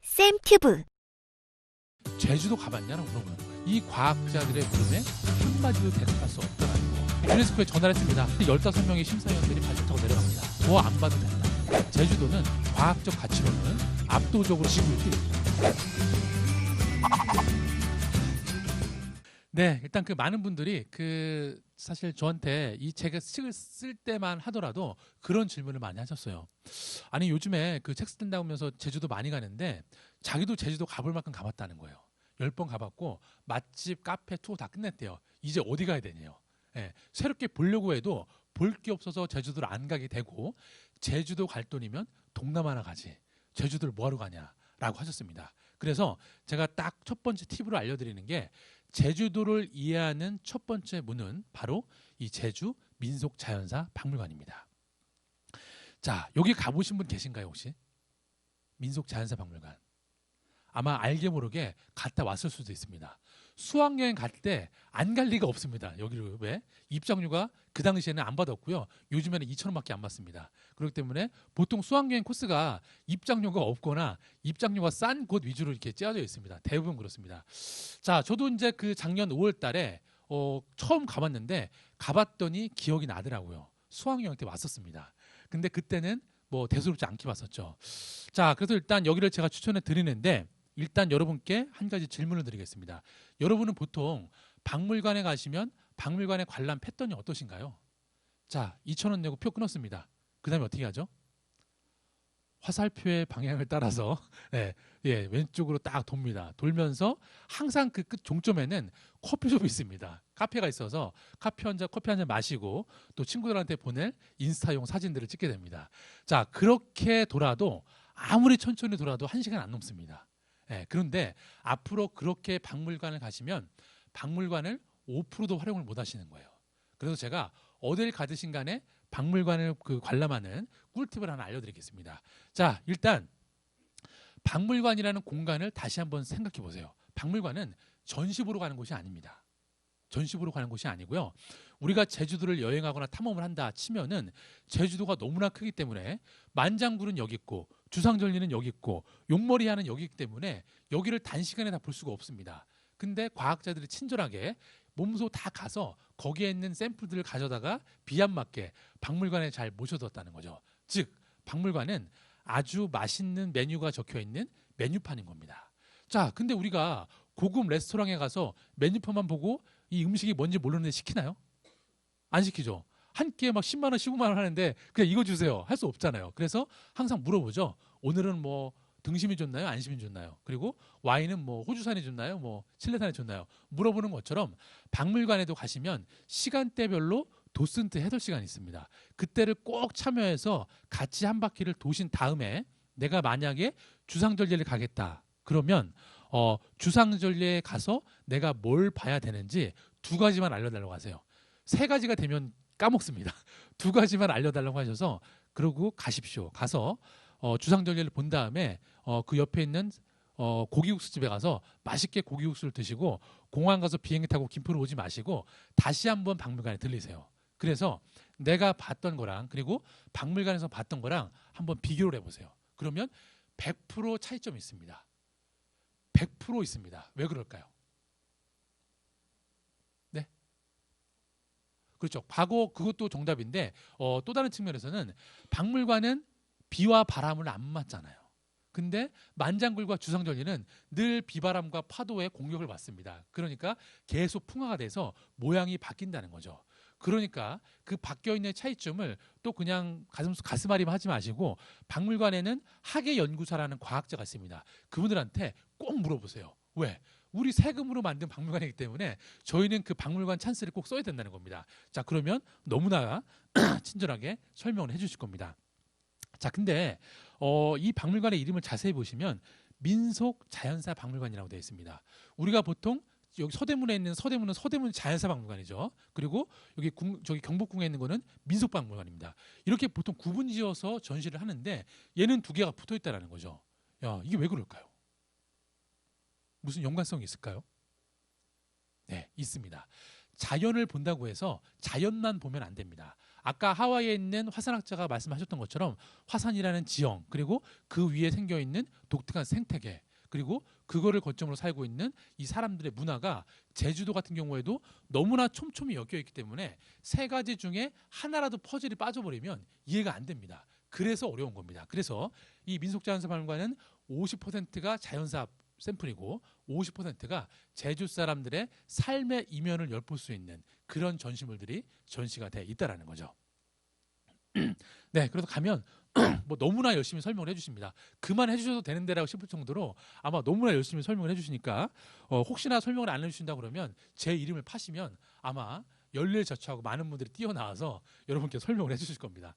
쌤튜브. 제주도 가봤냐고 물어보는 거예요. 이 과학자들의 물음에 한마디도 대답할 수 없더라고요. 유네스코에 전화를 했습니다. 15명의 심사위원들이 발표 타고 내려갑니다. 더 안 봐도 된다. 제주도는 과학적 가치로는 압도적으로 지구 1위입니다. 네, 일단 그 많은 분들이 사실 저한테 이 책을 쓸 때만 하더라도 그런 질문을 많이 하셨어요. 아니 요즘에 그 책 쓴다고 하면서 제주도 많이 가는데 자기도 제주도 가볼 만큼 가봤다는 거예요. 10번 가봤고 맛집, 카페, 투어 다 끝냈대요. 이제 어디 가야 되냐요. 예, 새롭게 보려고 해도 볼 게 없어서 제주도를 안 가게 되고 제주도 갈 돈이면 동남아나 가지. 제주도를 뭐하러 가냐라고 하셨습니다. 그래서 제가 딱 첫 번째 팁으로 알려드리는 게 제주도를 이해하는 첫 번째 문은 바로 이 제주 민속자연사 박물관입니다. 자, 여기 가보신 분 계신가요 혹시? 민속자연사 박물관. 아마 알게 모르게 갔다 왔을 수도 있습니다. 수학여행 갈 때 안 갈 리가 없습니다. 여기를 왜? 입장료가 그 당시에는 안 받았고요. 요즘에는 2,000원밖에 안 받습니다. 그렇기 때문에 보통 수학여행 코스가 입장료가 없거나 입장료가 싼 곳 위주로 이렇게 짜여져 있습니다. 대부분 그렇습니다. 자, 저도 이제 그 작년 5월 달에 처음 가봤는데 가봤더니 기억이 나더라고요. 수학여행 때 왔었습니다. 근데 그때는 뭐 대수롭지 않게 봤었죠. 자, 그래서 일단 여기를 제가 추천해 드리는데 일단 여러분께 한 가지 질문을 드리겠습니다. 여러분은 보통 박물관에 가시면 박물관에 관람 패턴이 어떠신가요? 자, 2,000원 내고 표 끊었습니다. 그 다음에 어떻게 하죠? 화살표의 방향을 따라서 왼쪽으로 딱 돕니다. 돌면서 항상 그 끝 종점에는 커피숍이 있습니다. 카페가 있어서 커피 한 잔 마시고 또 친구들한테 보낼 인스타용 사진들을 찍게 됩니다. 자, 그렇게 돌아도 아무리 천천히 돌아도 1시간 안 넘습니다. 그런데 앞으로 그렇게 박물관을 가시면 박물관을 5%도 활용을 못 하시는 거예요. 그래서 제가 어딜 가드신 간에 박물관을 관람하는 꿀팁을 하나 알려드리겠습니다. 자, 일단 박물관이라는 공간을 다시 한번 생각해 보세요. 박물관은 전시 보러 가는 곳이 아닙니다. 전시 보러 가는 곳이 아니고요. 우리가 제주도를 여행하거나 탐험을 한다 치면은 제주도가 너무나 크기 때문에 만장굴은 여기 있고 주상절리는 여기 있고 용머리하는 여기 있기 때문에 여기를 단시간에 다 볼 수가 없습니다. 근데 과학자들이 친절하게 몸소 다 가서 거기에 있는 샘플들을 가져다가 비안 맞게 박물관에 잘 모셔뒀다는 거죠. 즉 박물관은 아주 맛있는 메뉴가 적혀있는 메뉴판인 겁니다. 자, 근데 우리가 고급 레스토랑에 가서 메뉴판만 보고 이 음식이 뭔지 모르는데 시키나요? 안 시키죠. 한 끼에 막 10만 원, 15만 원 하는데 그냥 이거 주세요. 할 수 없잖아요. 그래서 항상 물어보죠. 오늘은 뭐 등심이 좋나요? 안심이 좋나요? 그리고 와인은 뭐 호주산이 좋나요? 뭐 칠레산이 좋나요? 물어보는 것처럼 박물관에도 가시면 시간대별로 도슨트 해설 시간이 있습니다. 그때를 꼭 참여해서 같이 한 바퀴를 도신 다음에 내가 만약에 주상절리를 가겠다. 그러면 주상절리에 가서 내가 뭘 봐야 되는지 2가지만 알려달라고 하세요. 3가지가 되면 까먹습니다. 2가지만 알려달라고 하셔서 그러고 가십시오. 가서 주상절리를 본 다음에 그 옆에 있는 고기국수집에 가서 맛있게 고기국수를 드시고 공항 가서 비행기 타고 김포로 오지 마시고 다시 한번 박물관에 들리세요. 그래서 내가 봤던 거랑 그리고 박물관에서 봤던 거랑 한번 비교를 해보세요. 그러면 100% 차이점이 있습니다. 100% 있습니다. 왜 그럴까요? 네. 그렇죠. 과거 그것도 정답인데 또 다른 측면에서는 박물관은 비와 바람을 안 맞잖아요. 근데 만장굴과 주상절리는 늘 비바람과 파도의 공격을 받습니다. 그러니까 계속 풍화가 돼서 모양이 바뀐다는 거죠. 그러니까 그 바뀌어있는 차이점을 또 그냥 가슴앓이만 하지 마시고 박물관에는 학예연구사라는 과학자가 있습니다. 그분들한테 꼭 물어보세요. 왜? 우리 세금으로 만든 박물관이기 때문에 저희는 그 박물관 찬스를 꼭 써야 된다는 겁니다. 자, 그러면 너무나 친절하게 설명을 해주실 겁니다. 자, 근데 이 박물관의 이름을 자세히 보시면 민속자연사 박물관이라고 되어 있습니다. 우리가 보통 여기 서대문에 있는 서대문 자연사 박물관이죠. 그리고 여기 저기 경복궁에 있는 거는 민속박물관입니다. 이렇게 보통 구분지어서 전시를 하는데 얘는 2개가 붙어 있다라는 거죠. 야, 이게 왜 그럴까요? 무슨 연관성이 있을까요? 네, 있습니다. 자연을 본다고 해서 자연만 보면 안 됩니다. 아까 하와이에 있는 화산학자가 말씀하셨던 것처럼 화산이라는 지형 그리고 그 위에 생겨 있는 독특한 생태계 그리고 그거를 거점으로 살고 있는 이 사람들의 문화가 제주도 같은 경우에도 너무나 촘촘히 엮여 있기 때문에 세 가지 중에 하나라도 퍼즐이 빠져버리면 이해가 안 됩니다. 그래서 어려운 겁니다. 그래서 이 민속자연사박물관은 50%가 자연사 샘플이고 50%가 제주 사람들의 삶의 이면을 엿볼 수 있는 그런 전시물들이 전시가 돼 있다라는 거죠. 네, 그래서 가면 뭐 너무나 열심히 설명을 해주십니다. 그만해 주셔도 되는데라고 싶을 정도로 아마 너무나 열심히 설명을 해주시니까 혹시나 설명을 안 해주신다 그러면 제 이름을 파시면 아마 열일저차하고 많은 분들이 뛰어나와서 여러분께 설명을 해주실 겁니다.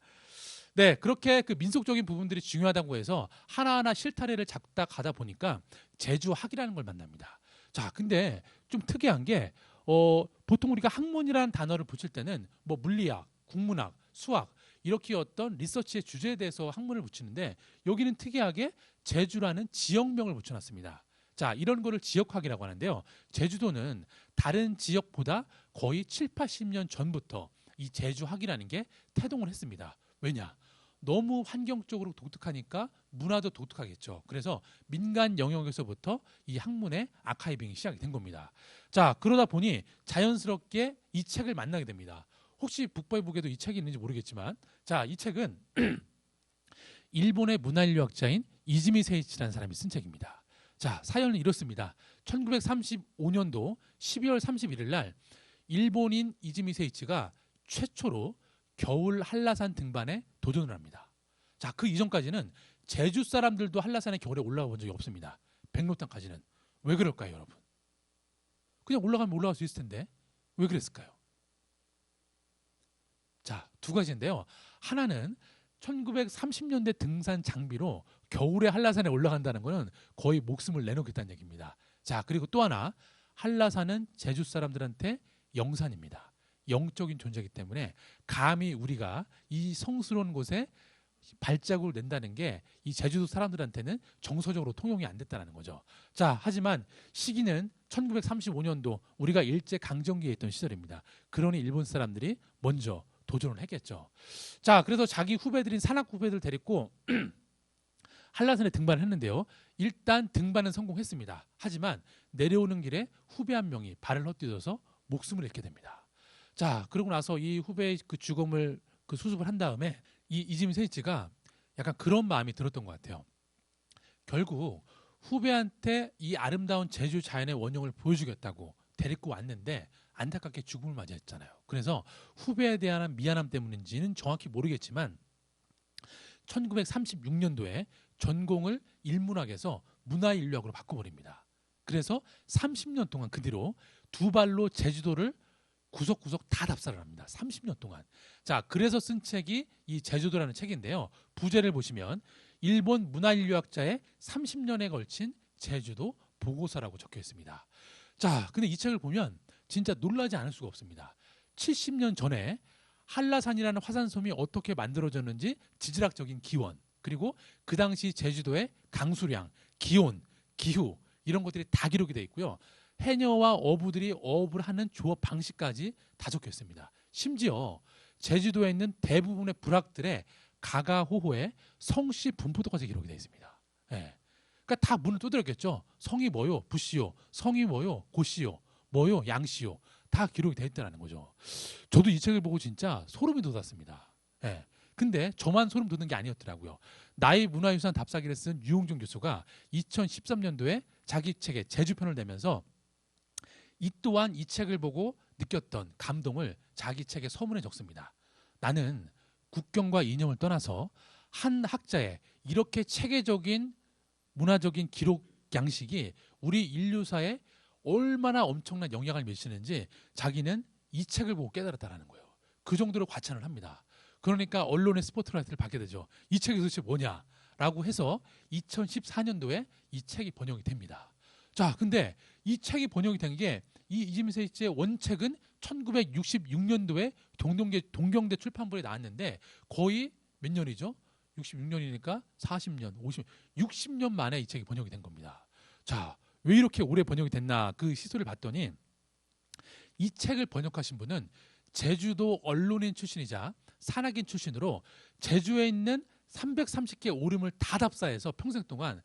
네, 그렇게 그 민속적인 부분들이 중요하다고 해서 하나하나 실타래를 잡다 가다 보니까 제주학이라는 걸 만납니다. 자, 근데 좀 특이한 게 보통 우리가 학문이라는 단어를 붙일 때는 뭐 물리학, 국문학, 수학 이렇게 어떤 리서치의 주제에 대해서 학문을 붙이는데 여기는 특이하게 제주라는 지역명을 붙여놨습니다. 자, 이런 거를 지역학이라고 하는데요. 제주도는 다른 지역보다 거의 7, 80년 전부터 이 제주학이라는 게 태동을 했습니다. 왜냐? 너무 환경적으로 독특하니까 문화도 독특하겠죠. 그래서 민간 영역에서부터 이 학문의 아카이빙이 시작이 된 겁니다. 자, 그러다 보니 자연스럽게 이 책을 만나게 됩니다. 혹시 북바이북에도 이 책이 있는지 모르겠지만 자, 이 책은 일본의 문화인류학자인 이즈미 세이치라는 사람이 쓴 책입니다. 자, 사연은 이렇습니다. 1935년도 12월 31일 날 일본인 이즈미 세이치가 최초로 겨울 한라산 등반에 도전을 합니다. 자, 그 이전까지는 제주 사람들도 한라산에 겨울에 올라가 본 적이 없습니다. 백록당까지는. 왜 그럴까요, 여러분? 그냥 올라가면 올라갈 수 있을 텐데 왜 그랬을까요? 자, 두 가지인데요. 하나는 1930년대 등산 장비로 겨울에 한라산에 올라간다는 것은 거의 목숨을 내놓겠다는 얘기입니다. 자, 그리고 또 하나, 한라산은 제주 사람들한테 영산입니다. 영적인 존재이기 때문에 감히 우리가 이 성스러운 곳에 발자국을 낸다는 게 이 제주도 사람들한테는 정서적으로 통용이 안 됐다는 거죠. 자, 하지만 시기는 1935년도 우리가 일제 강점기에 있던 시절입니다. 그러니 일본 사람들이 먼저 도전을 했겠죠. 자, 그래서 자기 후배들인 산악 후배들 데리고 한라산에 등반을 했는데요. 일단 등반은 성공했습니다. 하지만 내려오는 길에 후배 한 명이 발을 헛디뎌서 목숨을 잃게 됩니다. 자, 그러고 나서 이 후배의 그 죽음을 그 수습을 한 다음에 이 이즈미 세이치가 약간 그런 마음이 들었던 것 같아요. 결국 후배한테 이 아름다운 제주 자연의 원형을 보여주겠다고 데리고 왔는데 안타깝게 죽음을 맞이했잖아요. 그래서 후배에 대한 미안함 때문인지는 정확히 모르겠지만 1936년도에 전공을 일문학에서 문화인류학으로 바꿔버립니다. 그래서 30년 동안 그 뒤로 두 발로 제주도를 구석구석 다 답사를 합니다. 30년 동안. 자, 그래서 쓴 책이 이 제주도라는 책인데요. 부제를 보시면 일본 문화인류학자의 30년에 걸친 제주도 보고서라고 적혀 있습니다. 자, 근데 이 책을 보면 진짜 놀라지 않을 수가 없습니다. 70년 전에 한라산이라는 화산섬이 어떻게 만들어졌는지 지질학적인 기원, 그리고 그 당시 제주도의 강수량, 기온, 기후 이런 것들이 다 기록이 되어 있고요. 해녀와 어부들이 어업을 하는 조업 방식까지 다 적혀 있습니다. 심지어 제주도에 있는 대부분의 불악들의 가가호호의 성씨 분포도까지 기록이 되어 있습니다. 예. 그러니까 다 문을 두드렸겠죠. 성이 뭐요? 부씨요. 성이 뭐요? 고씨요. 뭐요? 양씨요. 다 기록이 되어 있다는 거죠. 저도 이 책을 보고 진짜 소름이 돋았습니다. 예. 근데 저만 소름 돋는 게 아니었더라고요. 나의 문화유산 답사기를 쓴 유홍준 교수가 2013년도에 자기 책에 제주편을 내면서 이 또한 이 책을 보고 느꼈던 감동을 자기 책에 서문에 적습니다. 나는 국경과 이념을 떠나서 한 학자의 이렇게 체계적인 문화적인 기록 양식이 우리 인류사에 얼마나 엄청난 영향을 미치는지 자기는 이 책을 보고 깨달았다는 거예요. 그 정도로 과찬을 합니다. 그러니까 언론의 스포트라이트를 받게 되죠. 이 책이 도대체 뭐냐라고 해서 2014년도에 이 책이 번역이 됩니다. 자, 근데 이 책이 번역이 된 게 이 이즈미 세이치의 원책은 1966년도에 동경대 출판물에 나왔는데 거의 몇 년이죠? 66년이니까 40년, 60년 만에 이 책이 번역이 된 겁니다. 자, 왜 이렇게 오래 번역이 됐나 그 시소를 봤더니 이 책을 번역하신 분은 제주도 언론인 출신이자 산악인 출신으로 제주에 있는 330개 오름을 다 답사해서 평생 동안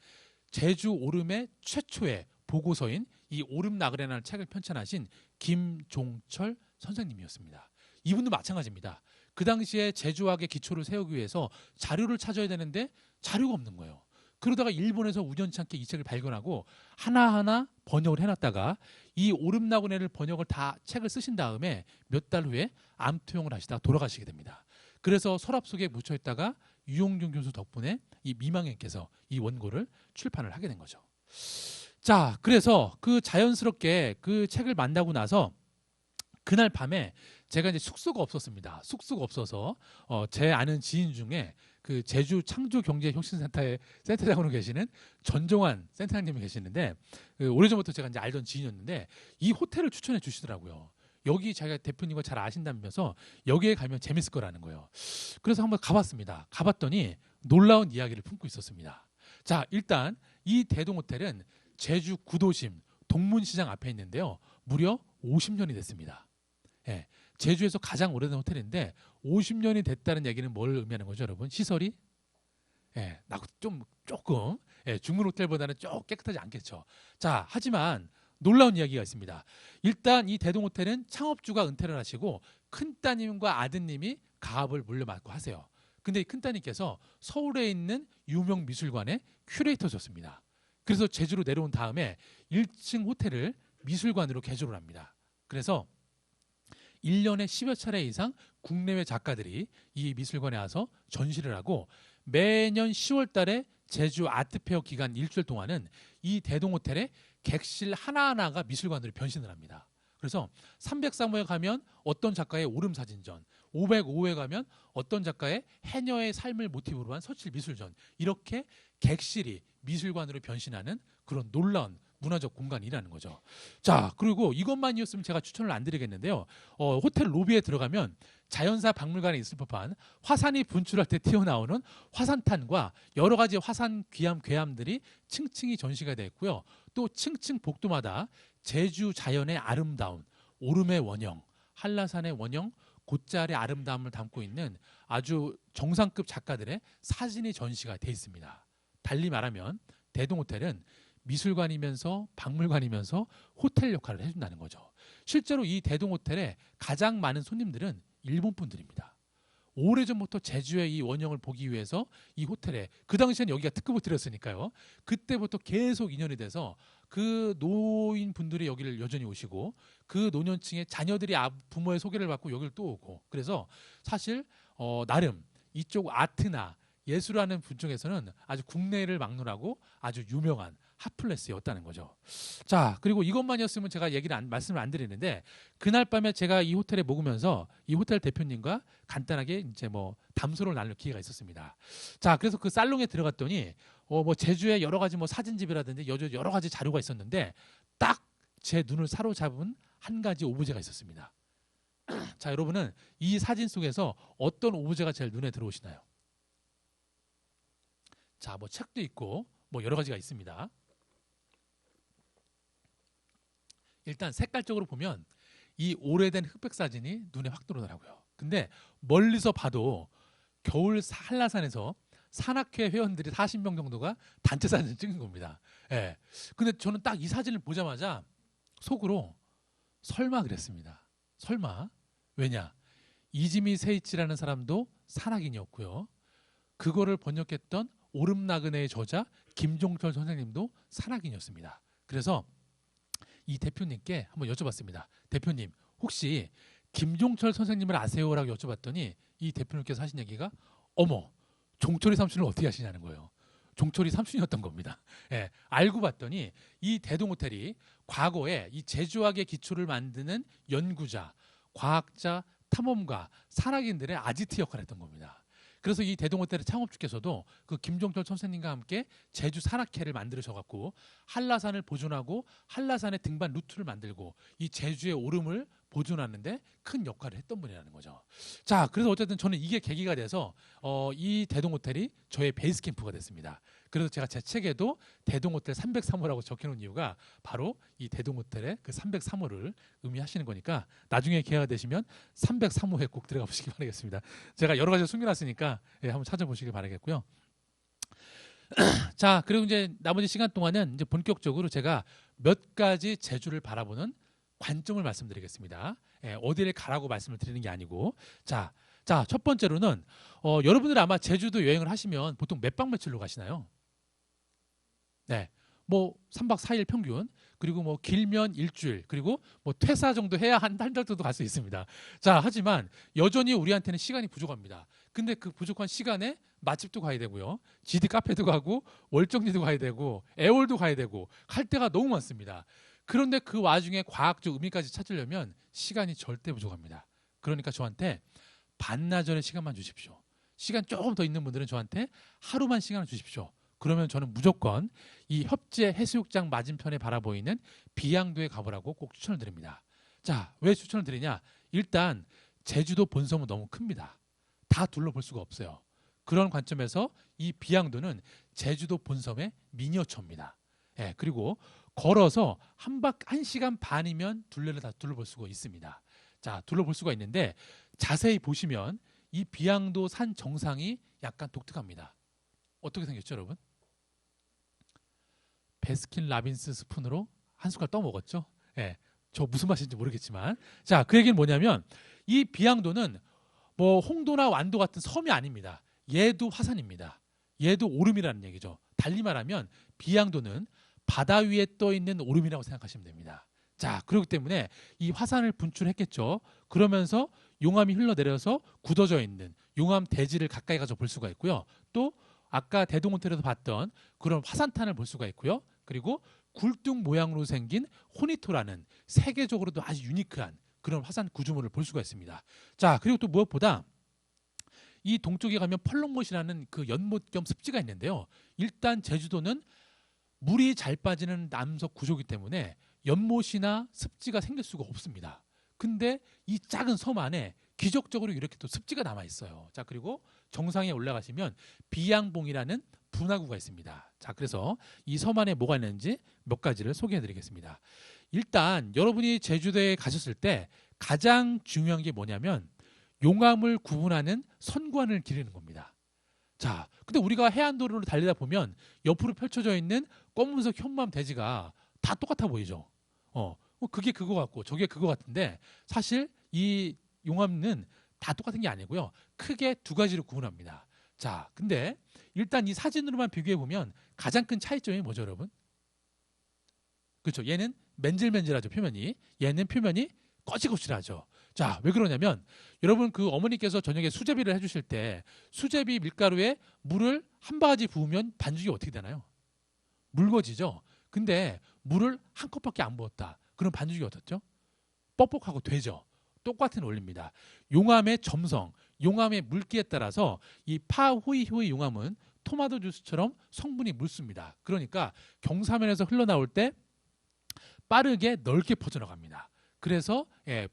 제주 오름의 최초의 보고서인 이 오름 나그네라는 책을 편찬하신 김종철 선생님이었습니다. 이분도 마찬가지입니다. 그 당시에 제주학의 기초를 세우기 위해서 자료를 찾아야 되는데 자료가 없는 거예요. 그러다가 일본에서 우연치 않게 이 책을 발견하고 하나하나 번역을 해놨다가 이 오름 나그네를 번역을 다 책을 쓰신 다음에 몇 달 후에 암투병을 하시다가 돌아가시게 됩니다. 그래서 서랍 속에 묻혀있다가 유용준 교수 덕분에 이 미망인께서 이 원고를 출판을 하게 된 거죠. 자, 그래서 그 자연스럽게 그 책을 만나고 나서 그날 밤에 제가 이제 숙소가 없었습니다. 숙소가 없어서 제 아는 지인 중에 그 제주 창조경제혁신센터의 센터장으로 계시는 전종환 센터장님이 계시는데 오래전부터 제가 이제 알던 지인이었는데 이 호텔을 추천해 주시더라고요. 여기 자기가 대표님과 잘 아신다면서 여기에 가면 재밌을 거라는 거예요. 그래서 한번 가봤습니다. 가봤더니 놀라운 이야기를 품고 있었습니다. 자, 일단 이 대동호텔은 제주 구도심 동문시장 앞에 있는데요. 무려 50년이 됐습니다. 예, 제주에서 가장 오래된 호텔인데 50년이 됐다는 얘기는 뭘 의미하는 거죠, 여러분? 시설이 조금 중문 호텔보다는 좀 깨끗하지 않겠죠. 자, 하지만 놀라운 이야기가 있습니다. 일단 이 대동호텔은 창업주가 은퇴를 하시고 큰따님과 아드님이 가업을 물려받고 하세요. 근데 이 큰따님께서 서울에 있는 유명 미술관의 큐레이터셨습니다. 그래서 제주로 내려온 다음에 1층 호텔을 미술관으로 개조를 합니다. 그래서 1년에 10여 차례 이상 국내외 작가들이 이 미술관에 와서 전시를 하고 매년 10월 달에 제주 아트페어 기간 일주일 동안은 이 대동호텔의 객실 하나하나가 미술관으로 변신을 합니다. 그래서 303호에 가면 어떤 작가의 오름사진전, 505호에 가면 어떤 작가의 해녀의 삶을 모티브로 한 서칠 미술전, 이렇게 객실이 미술관으로 변신하는 그런 놀라운 문화적 공간이라는 거죠. 자, 그리고 이것만이었으면 제가 추천을 안 드리겠는데요. 호텔 로비에 들어가면 자연사 박물관에 있을 법한 화산이 분출할 때 튀어나오는 화산탄과 여러 가지 화산 귀함 괴함들이 층층이 전시가 되어 있고요. 또 층층 복도마다 제주 자연의 아름다움, 오름의 원형, 한라산의 원형, 곶자리의 아름다움을 담고 있는 아주 정상급 작가들의 사진이 전시가 되어 있습니다. 달리 말하면 대동호텔은 미술관이면서 박물관이면서 호텔 역할을 해준다는 거죠. 실제로 이 대동호텔에 가장 많은 손님들은 일본 분들입니다. 오래전부터 제주의 이 원형을 보기 위해서 이 호텔에, 그 당시엔 여기가 특급 호텔이었으니까요. 그때부터 계속 인연이 돼서 그 노인분들이 여기를 여전히 오시고 그 노년층의 자녀들이 부모의 소개를 받고 여기를 또 오고, 그래서 사실 나름 이쪽 아트나 예술하는 분 중에서는 아주 국내를 막론하고 아주 유명한 핫플레스였다는 거죠. 자, 그리고 이것만이었으면 제가 말씀을 안 드리는데 그날 밤에 제가 이 호텔에 묵으면서 이 호텔 대표님과 간단하게 이제 담소를 나눌 기회가 있었습니다. 자, 그래서 그 살롱에 들어갔더니 제주의 여러 가지 사진집이라든지 여러 가지 자료가 있었는데 딱 제 눈을 사로잡은 한 가지 오브제가 있었습니다. 자, 여러분은 이 사진 속에서 어떤 오브제가 제일 눈에 들어오시나요? 자, 책도 있고 여러 가지가 있습니다. 일단 색깔적으로 보면 이 오래된 흑백 사진이 눈에 확 들어오더라고요. 근데 멀리서 봐도 겨울 한라산에서 산악회 회원들이 40명 정도가 단체 사진을 찍은 겁니다. 예. 근데 저는 딱 이 사진을 보자마자 속으로 설마 그랬습니다. 설마. 왜냐? 이지미 세이치라는 사람도 산악인이었고요. 그거를 번역했던 오름 나그네의 저자 김종철 선생님도 산악인이었습니다. 그래서 이 대표님께 한번 여쭤봤습니다. 대표님, 혹시 김종철 선생님을 아세요라고 여쭤봤더니 이 대표님께서 하신 얘기가 어머, 종철이 삼촌을 어떻게 아시냐는 거예요. 종철이 삼촌이었던 겁니다. 예, 알고 봤더니 이 대동호텔이 과거에 이 제주학의 기초를 만드는 연구자, 과학자, 탐험가, 산악인들의 아지트 역할을 했던 겁니다. 그래서 이 대동호텔의 창업주께서도 그 김종철 선생님과 함께 제주 산악회를 만들으셔갖고 한라산을 보존하고 한라산의 등반 루트를 만들고 이 제주의 오름을 보존하는데 큰 역할을 했던 분이라는 거죠. 자, 그래서 어쨌든 저는 이게 계기가 돼서 이 대동호텔이 저의 베이스 캠프가 됐습니다. 그래서 제가 제 책에도 대동호텔 303호라고 적혀놓은 이유가 바로 이 대동호텔의 그 303호를 의미하시는 거니까 나중에 기회가 되시면 303호에 꼭 들어가 보시기 바라겠습니다. 제가 여러 가지 숨겨놨으니까 한번 찾아보시길 바라겠고요. 자, 그리고 이제 나머지 시간 동안은 이제 본격적으로 제가 몇 가지 제주를 바라보는 관점을 말씀드리겠습니다. 어디를 가라고 말씀을 드리는 게 아니고, 자, 첫 번째로는 여러분들 아마 제주도 여행을 하시면 보통 몇 박 며칠로 가시나요? 네, 뭐 3박 4일 평균, 그리고 뭐 길면 일주일, 그리고 뭐 퇴사 정도 해야 한 달 정도 갈 수 있습니다. 자, 하지만 여전히 우리한테는 시간이 부족합니다. 근데 그 부족한 시간에 맛집도 가야 되고요, GD 카페도 가고, 월정리도 가야 되고, 애월도 가야 되고, 할 데가 너무 많습니다. 그런데 그 와중에 과학적 의미까지 찾으려면 시간이 절대 부족합니다. 그러니까 저한테 반나절의 시간만 주십시오. 시간 조금 더 있는 분들은 저한테 하루만 시간을 주십시오. 그러면 저는 무조건 이 협재 해수욕장 맞은편에 바라보이는 비양도에 가보라고 꼭 추천을 드립니다. 자, 왜 추천을 드리냐? 일단 제주도 본섬은 너무 큽니다. 다 둘러볼 수가 없어요. 그런 관점에서 이 비양도는 제주도 본섬의 미니어처입니다. 그리고 걸어서 1시간 반이면 둘레를 다 둘러볼 수가 있습니다. 자, 둘러볼 수가 있는데 자세히 보시면 이 비양도 산 정상이 약간 독특합니다. 어떻게 생겼죠, 여러분? 베스킨 라빈스 스푼으로 한 숟갈 떠먹었죠? 저 무슨 맛인지 모르겠지만, 자, 그 얘기는 뭐냐면 이 비양도는 뭐 홍도나 완도 같은 섬이 아닙니다. 얘도 화산입니다. 얘도 오름이라는 얘기죠. 달리 말하면 비양도는 바다 위에 떠 있는 오름이라고 생각하시면 됩니다. 자, 그렇기 때문에 이 화산을 분출했겠죠. 그러면서 용암이 흘러내려서 굳어져 있는 용암 대지를 가까이 가서 볼 수가 있고요. 또 아까 대동호텔에서 봤던 그런 화산탄을 볼 수가 있고요. 그리고 굴뚝 모양으로 생긴 호니토라는 세계적으로도 아주 유니크한 그런 화산 구조물을 볼 수가 있습니다. 자, 그리고 또 무엇보다 이 동쪽에 가면 펄렁못이라는 그 연못 겸 습지가 있는데요. 일단 제주도는 물이 잘 빠지는 남석 구조이기 때문에 연못이나 습지가 생길 수가 없습니다. 근데 이 작은 섬 안에 기적적으로 이렇게 또 습지가 남아 있어요. 자, 그리고 정상에 올라가시면 비양봉이라는 분화구가 있습니다. 자, 그래서 이 섬 안에 뭐가 있는지 몇 가지를 소개해 드리겠습니다. 일단 여러분이 제주도에 가셨을 때 가장 중요한 게 뭐냐면 용암을 구분하는 선관을 기르는 겁니다. 자, 근데 우리가 해안도로를 달리다 보면 옆으로 펼쳐져 있는 검은색 현무암 대지가 다 똑같아 보이죠. 그게 그거 같고 저게 그거 같은데 사실 이 용암은 다 똑같은 게 아니고요. 크게 두 가지로 구분합니다. 자, 근데 일단 이 사진으로만 비교해 보면 가장 큰 차이점이 뭐죠, 여러분? 그렇죠. 얘는 맨질맨질하죠, 표면이. 얘는 표면이 거칠거칠하죠. 자, 왜 그러냐면 여러분 그 어머니께서 저녁에 수제비를 해주실 때 수제비 밀가루에 물을 한 바가지 부으면 반죽이 어떻게 되나요? 묽어지죠. 근데 물을 한 컵밖에 안 부었다. 그럼 반죽이 어떻죠? 뻑뻑하고 되죠. 똑같은 원리입니다. 용암의 점성, 용암의 물기에 따라서 이 파호이호이 용암은 토마토 주스처럼 성분이 묽습니다. 그러니까 경사면에서 흘러나올 때 빠르게 넓게 퍼져나갑니다. 그래서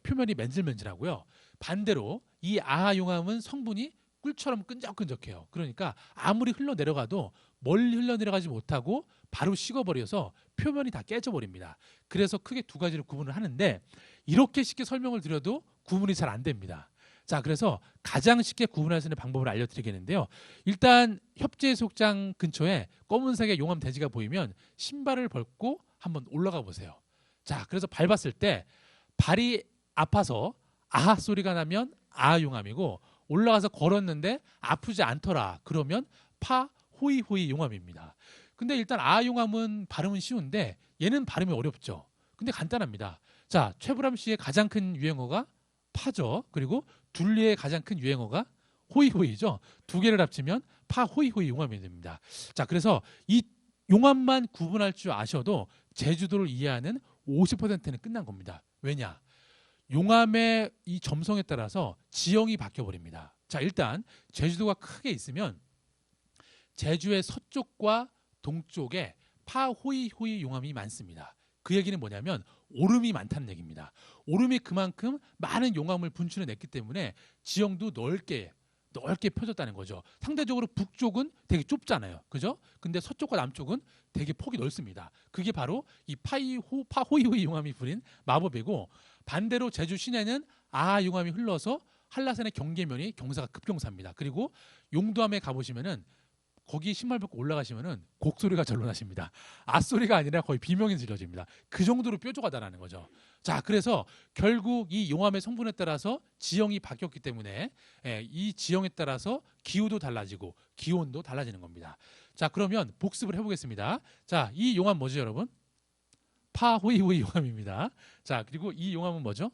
표면이 맨질맨질하고요. 반대로 이 아하 용암은 성분이 꿀처럼 끈적끈적해요. 그러니까 아무리 흘러내려가도 멀리 흘러내려가지 못하고 바로 식어버려서 표면이 다 깨져버립니다. 그래서 크게 두 가지를 구분을 하는데 이렇게 쉽게 설명을 드려도 구분이 잘 안 됩니다. 자, 그래서 가장 쉽게 구분할 수 있는 방법을 알려드리겠는데요. 일단 협재해수욕장 근처에 검은색의 용암 대지가 보이면 신발을 벗고 한번 올라가 보세요. 자, 그래서 밟았을 때 발이 아파서 아하 소리가 나면 아하 용암이고 올라가서 걸었는데 아프지 않더라 그러면 파 호이호이 용암입니다. 근데 일단 아하 용암은 발음은 쉬운데 얘는 발음이 어렵죠. 근데 간단합니다. 자, 최불암 씨의 가장 큰 유행어가 파죠. 그리고 둘리의 가장 큰 유행어가 호이호이죠. 두 개를 합치면 파 호이호이 용암이 됩니다. 자, 그래서 이 용암만 구분할 줄 아셔도 제주도를 이해하는 50%는 끝난 겁니다. 왜냐? 용암의 이 점성에 따라서 지형이 바뀌어버립니다. 자, 일단 제주도가 크게 있으면 제주의 서쪽과 동쪽에 파호이호이 용암이 많습니다. 그 얘기는 뭐냐면 오름이 많다는 얘기입니다. 오름이 그만큼 많은 용암을 분출해냈기 때문에 지형도 넓게 넓게 펴졌다는 거죠. 상대적으로 북쪽은 되게 좁잖아요. 그죠? 근데 서쪽과 남쪽은 되게 폭이 넓습니다. 그게 바로 이 파호이호이 용암이 부린 마법이고, 반대로 제주 시내는 아하 용암이 흘러서 한라산의 경계면이 경사가 급경사입니다. 그리고 용두암에 가보시면은 거기 신발 벗고 올라가시면은 곡소리가 절로 나십니다. 앗소리가 아니라 거의 비명이 들려집니다. 그 정도로 뾰족하다라는 거죠. 자, 그래서 결국 이 용암의 성분에 따라서 지형이 바뀌었기 때문에 이 지형에 따라서 기후도 달라지고 기온도 달라지는 겁니다. 자, 그러면 복습을 해보겠습니다. 자, 이 용암 뭐죠, 여러분? 파호이호이 용암입니다. 자, 그리고 이 용암은 뭐죠?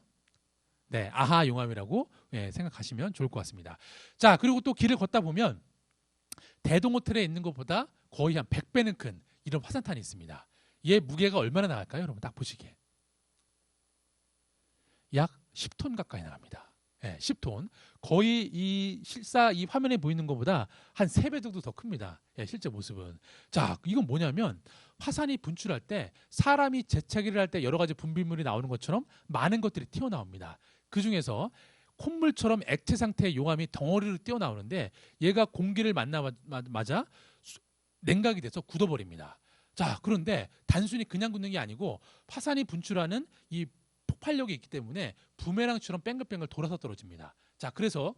네, 아하 용암이라고 생각하시면 좋을 것 같습니다. 자, 그리고 또 길을 걷다 보면 대동호텔에 있는 것보다 거의 한 100배는 큰 이런 화산탄이 있습니다. 얘 무게가 얼마나 나갈까요? 여러분 딱 보시기에. 약 10톤 가까이 나갑니다. 10톤. 거의 이 화면에 보이는 것보다 한 3배 정도 더 큽니다. 실제 모습은. 자, 이건 뭐냐면 화산이 분출할 때 사람이 재채기를 할 때 여러 가지 분비물이 나오는 것처럼 많은 것들이 튀어나옵니다. 그 중에서 콧물처럼 액체 상태의 용암이 덩어리로 뛰어나오는데 얘가 공기를 만나마자 냉각이 돼서 굳어버립니다. 자, 그런데 단순히 그냥 굳는 게 아니고 화산이 분출하는 이 폭발력이 있기 때문에 부메랑처럼 뺑글뺑글 돌아서 떨어집니다. 자, 그래서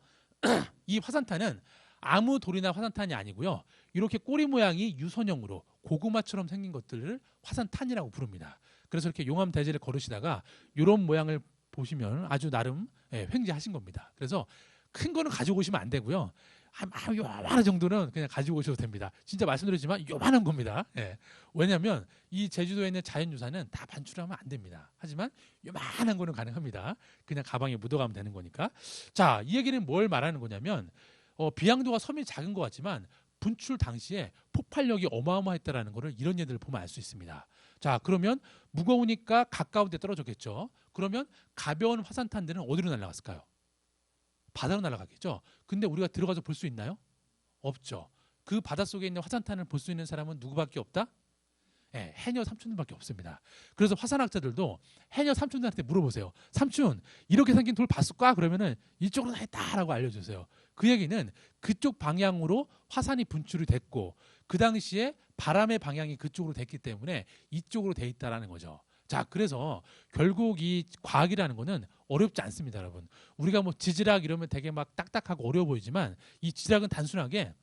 이 화산탄은 아무 돌이나 화산탄이 아니고요. 이렇게 꼬리 모양이 유선형으로 고구마처럼 생긴 것들을 화산탄이라고 부릅니다. 그래서 이렇게 용암 대지를 걸으시다가 이런 모양을 보시면 아주 나름 횡재하신 겁니다. 그래서 큰 거는 가지고 오시면 안 되고요. 요만한 정도는 그냥 가지고 오셔도 됩니다. 진짜 말씀드렸지만 요만한 겁니다. 왜냐하면 이 제주도에 있는 자연유산은 다 반출하면 안 됩니다. 하지만 요만한 거는 가능합니다. 그냥 가방에 묻어가면 되는 거니까. 자, 이 얘기는 뭘 말하는 거냐면 비양도가 섬이 작은 것 같지만 분출 당시에 폭발력이 어마어마했다라는 거를 이런 예들을 보면 알 수 있습니다. 자, 그러면 무거우니까 가까운 데 떨어졌겠죠. 그러면 가벼운 화산탄들은 어디로 날아갔을까요? 바다로 날아가겠죠. 근데 우리가 들어가서 볼 수 있나요? 없죠. 그 바닷속에 있는 화산탄을 볼 수 있는 사람은 누구밖에 없다? 해녀 삼촌들밖에 없습니다. 그래서 화산학자들도 해녀 삼촌들한테 물어보세요. 삼촌, 이렇게 생긴 돌 봤을까? 그러면은 이쪽으로 했다라고 알려주세요. 그 얘기는 그쪽 방향으로 화산이 분출이 됐고 그 당시에 바람의 방향이 그쪽으로 됐기 때문에 이쪽으로 돼 있다라는 거죠. 자, 그래서 결국 이 과학이라는 거는 어렵지 않습니다, 여러분. 우리가 뭐 지질학 이러면 되게 막 딱딱하고 어려워 보이지만 이 지질학은 단순하게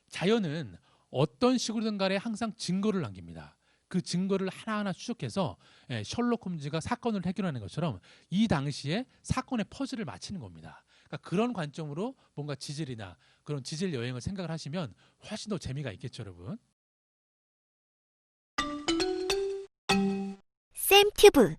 자연은 어떤 식으로든 간에 항상 증거를 남깁니다. 그 증거를 하나하나 추적해서 셜록 홈즈가 사건을 해결하는 것처럼 이 당시에 사건의 퍼즐을 맞히는 겁니다. 그러니까 그런 관점으로 뭔가 지질이나 그런 지질 여행을 생각을 하시면 훨씬 더 재미가 있겠죠, 여러분. 쌤튜브